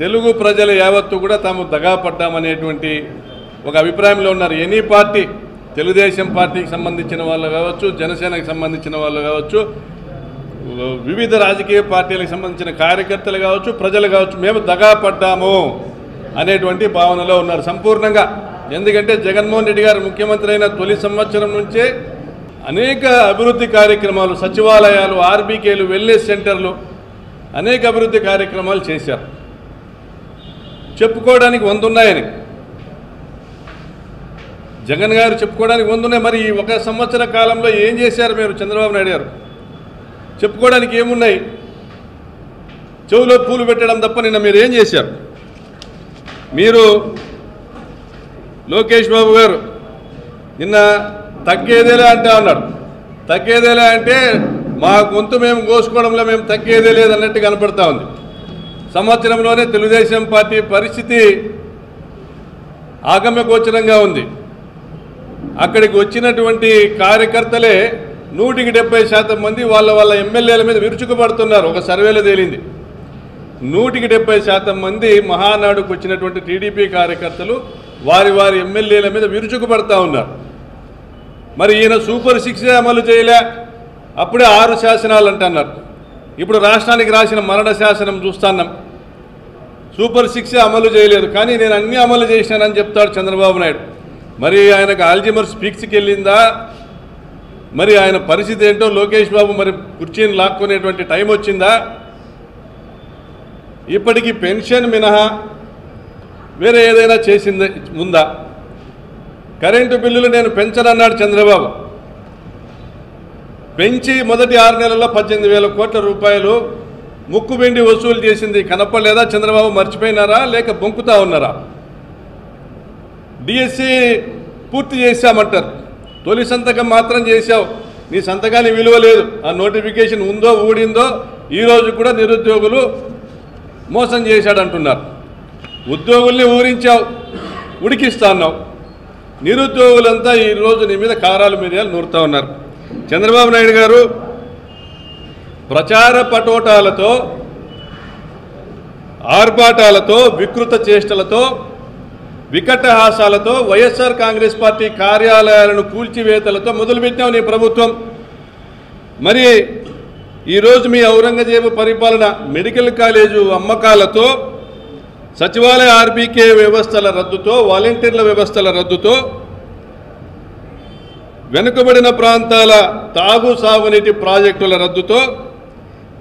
తెలుగు ప్రజల యావత్తు కూడా తాము దగాపడ్డామనేటువంటి ఒక అభిప్రాయంలో ఉన్నారు. ఎనీ పార్టీ, తెలుగుదేశం పార్టీకి సంబంధించిన వాళ్ళు కావచ్చు, జనసేనకు సంబంధించిన వాళ్ళు కావచ్చు, వివిధ రాజకీయ పార్టీలకు సంబంధించిన కార్యకర్తలు కావచ్చు, ప్రజలు కావచ్చు, మేము దగాపడ్డాము అనేటువంటి భావనలో ఉన్నారు సంపూర్ణంగా. ఎందుకంటే జగన్మోహన్ రెడ్డి గారు ముఖ్యమంత్రి అయిన తొలి సంవత్సరం నుంచే అనేక అభివృద్ధి కార్యక్రమాలు, సచివాలయాలు, ఆర్బీకేలు, వెల్నెస్ సెంటర్లు, అనేక అభివృద్ధి కార్యక్రమాలు చేశారు. చెప్పుకోవడానికి 100 ఉన్నాయని జగన్ గారు చెప్పుకోవడానికి 100 ఉన్నాయి. మరి ఈ 1 సంవత్సర కాలంలో ఏం చేశారు మీరు చంద్రబాబు నాయుడు గారు? చెప్పుకోవడానికి ఏమున్నాయి? చెవులో పూలు పెట్టడం తప్ప నిన్న మీరు ఏం చేశారు? మీరు లోకేష్ బాబు గారు నిన్న తగ్గేదేలే అంటే అన్నాడు. తగ్గేదేలే అంటే మా గొంతు మేము కోసుకోవడంలో మేము తగ్గేదే లేదన్నట్టు కనపడతా ఉంది. సంవత్సరంలోనే తెలుగుదేశం పార్టీ పరిస్థితి ఆగమ్యగోచరంగా ఉంది. అక్కడికి వచ్చినటువంటి కార్యకర్తలే 170% మంది వాళ్ళ ఎమ్మెల్యేల మీద విరుచుకుపడుతున్నారు. ఒక సర్వేలో తేలింది 170% మంది మహానాడుకు వచ్చినటువంటి టీడీపీ కార్యకర్తలు వారి ఎమ్మెల్యేల మీద విరుచుకుపడతా ఉన్నారు. మరి ఈయన సూపర్ 6 అమలు చేయలే, అప్పుడే 6 శాసనాలు అంటున్నారు. ఇప్పుడు రాష్ట్రానికి రాసిన మరణ శాసనం చూస్తున్నాం, సూపర్ 6 అమలు చేయలేదు, కానీ నేను అన్నీ అమలు చేసినానని చెప్తాడు చంద్రబాబు నాయుడు. మరి ఆయనకు ఆల్జీమర్స్ పీక్స్కి వెళ్ళిందా? మరి ఆయన పరిస్థితి ఏంటో లోకేష్ బాబు మరి కుర్చీని లాక్కునేటువంటి టైం వచ్చిందా? ఇప్పటికీ పెన్షన్ మినహా వేరే ఏదైనా చేసింది ఉందా? కరెంటు బిల్లులు నేను పెంచనన్నాడు చంద్రబాబు. పెంచి మొదటి 6 నెలల్లో 18,000 కోట్ల రూపాయలు ముక్కుబిండి వసూలు చేసింది కనపడలేదా? చంద్రబాబు మర్చిపోయినారా లేక బొంకుతా ఉన్నారా? డిఎస్సి పూర్తి చేశామంటారు, తొలి సంతకం మాత్రం చేశావు, నీ సంతకానికి విలువ లేదు. ఆ నోటిఫికేషన్ ఉందో ఊడిందో ఈరోజు కూడా నిరుద్యోగులు మోసం చేశాడంటున్నారు. ఉద్యోగుల్ని ఊరించావు, ఉడికిస్తా ఉన్నావు. నిరుద్యోగులంతా ఈరోజు నీ మీద కారాలు మిరియాలు నూరుతూ ఉన్నారు. చంద్రబాబు నాయుడు గారు ప్రచార పటోటాలతో, ఆర్భాటాలతో, వికృత చేష్టలతో, వికటహాసాలతో, వైఎస్ఆర్ కాంగ్రెస్ పార్టీ కార్యాలయాలను కూల్చివేతలతో మొదలుపెట్టావు నీ ప్రభుత్వం. మరి ఈరోజు మీ ఔరంగజేబు పరిపాలన మెడికల్ కాలేజు అమ్మకాలతో, సచివాలయ ఆర్బీకే వ్యవస్థల రద్దుతో, వాలంటీర్ల వ్యవస్థల రద్దుతో, వెనుకబడిన ప్రాంతాల తాగు సాగునీటి ప్రాజెక్టుల రద్దుతో,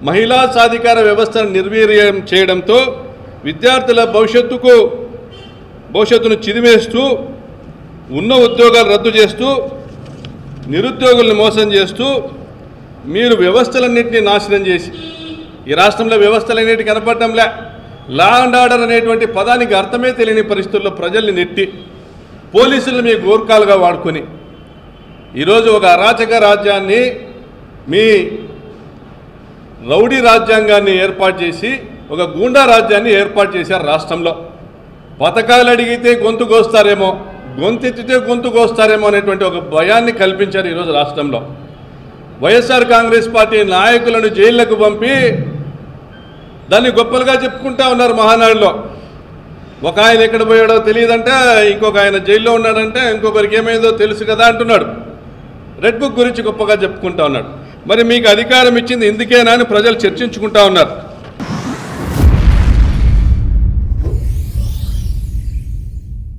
మహిళా సాధికార వ్యవస్థను నిర్వీర్యం చేయడంతో, విద్యార్థుల భవిష్యత్తును చిదిమేస్తూ, ఉన్న ఉద్యోగాలు రద్దు చేస్తూ, నిరుద్యోగులను మోసం చేస్తూ, మీరు వ్యవస్థలన్నింటినీ నాశనం చేసి ఈ రాష్ట్రంలో వ్యవస్థలన్నింటి కనపడటంలే. లా అండ్ ఆర్డర్ అనేటువంటి పదానికి అర్థమే తెలియని పరిస్థితుల్లో ప్రజల్ని నెట్టి పోలీసులు మీ గోర్ఖాలుగా వాడుకొని ఈరోజు ఒక అరాచక రాజ్యాన్ని, మీ రౌడీ రాజ్యాంగాన్ని ఏర్పాటు చేసి ఒక గూండా రాజ్యాన్ని ఏర్పాటు చేశారు రాష్ట్రంలో. పథకాలు అడిగితే గొంతు కోస్తారేమో, గొంతెత్తితే గొంతు కోస్తారేమో అనేటువంటి ఒక భయాన్ని కల్పించారు ఈరోజు రాష్ట్రంలో. వైఎస్ఆర్ కాంగ్రెస్ పార్టీ నాయకులను జైళ్లకు పంపి దాన్ని గొప్పలుగా చెప్పుకుంటా ఉన్నారు మహానాడులో. ఒక ఆయన ఎక్కడ పోయాడో తెలియదంటే, ఇంకొక ఆయన జైల్లో ఉన్నాడంటే, ఇంకొకరికి ఏమైందో తెలుసు కదా అంటున్నాడు. రెడ్ బుక్ గురించి గొప్పగా చెప్పుకుంటా ఉన్నాడు. మరి మీకు అధికారం ఇచ్చింది ఇందుకేనా అని ప్రజలు చర్చించుకుంటా ఉన్నారు.